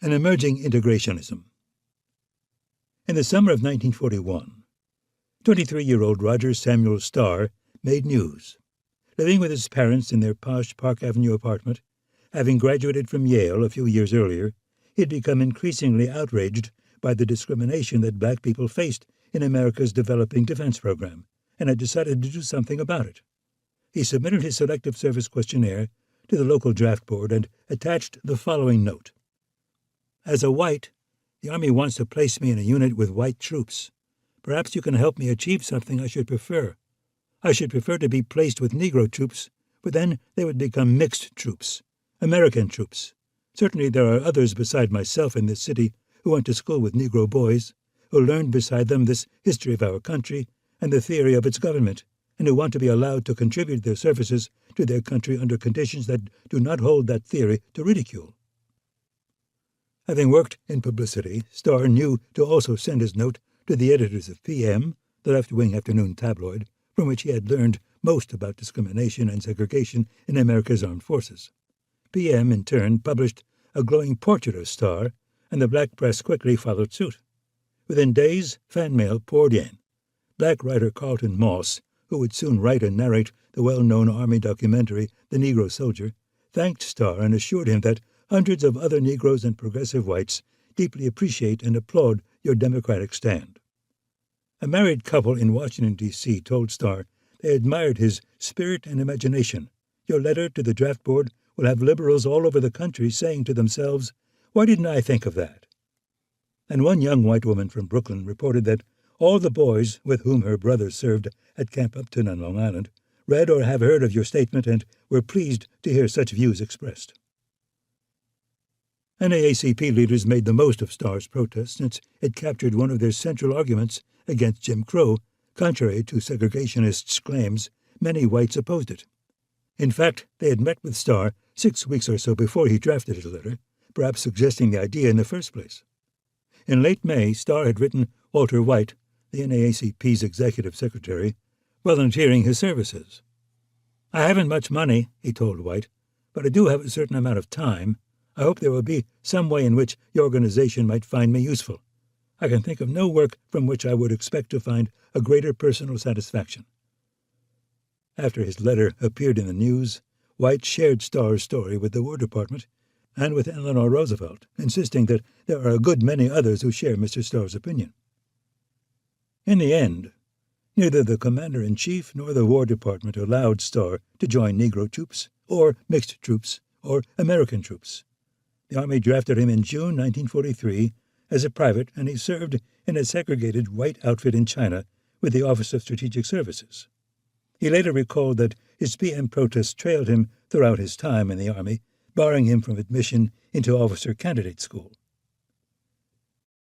An emerging integrationism. In the summer of 1941, 23-year-old Roger Samuel Starr made news. Living with his parents in their posh Park Avenue apartment, having graduated from Yale a few years earlier, he had become increasingly outraged by the discrimination that black people faced in America's developing defense program, and had decided to do something about it. He submitted his selective service questionnaire to the local draft board and attached the following note. As a white, the Army wants to place me in a unit with white troops. Perhaps you can help me achieve something I should prefer. I should prefer to be placed with Negro troops, but then they would become mixed troops, American troops. Certainly there are others beside myself in this city who went to school with Negro boys, who learned beside them this history of our country and the theory of its government, and who want to be allowed to contribute their services to their country under conditions that do not hold that theory to ridicule. Having worked in publicity, Starr knew to also send his note to the editors of PM, the left-wing afternoon tabloid, from which he had learned most about discrimination and segregation in America's armed forces. PM, in turn, published a glowing portrait of Starr, and the black press quickly followed suit. Within days, fan mail poured in. Black writer Carlton Moss, who would soon write and narrate the well-known Army documentary The Negro Soldier, thanked Starr and assured him that hundreds of other Negroes and progressive whites deeply appreciate and applaud your democratic stand. A married couple in Washington, D.C. told Starr they admired his spirit and imagination. Your letter to the draft board will have liberals all over the country saying to themselves, "Why didn't I think of that?" And one young white woman from Brooklyn reported that all the boys with whom her brother served at Camp Upton on Long Island read or have heard of your statement and were pleased to hear such views expressed. NAACP leaders made the most of Starr's protest since it captured one of their central arguments against Jim Crow. Contrary to segregationists' claims, many whites opposed it. In fact, they had met with Starr 6 weeks or so before he drafted his letter, perhaps suggesting the idea in the first place. In late May, Starr had written Walter White, the NAACP's executive secretary, volunteering his services. "I haven't much money," he told White, "but I do have a certain amount of time. I hope there will be some way in which your organization might find me useful. I can think of no work from which I would expect to find a greater personal satisfaction." After his letter appeared in the news, White shared Starr's story with the War Department and with Eleanor Roosevelt, insisting that there are a good many others who share Mr. Starr's opinion. In the end, neither the Commander-in-Chief nor the War Department allowed Starr to join Negro troops, or mixed troops, or American troops. The Army drafted him in June 1943 as a private, and he served in a segregated white outfit in China with the Office of Strategic Services. He later recalled that his PM protests trailed him throughout his time in the Army, barring him from admission into officer candidate school.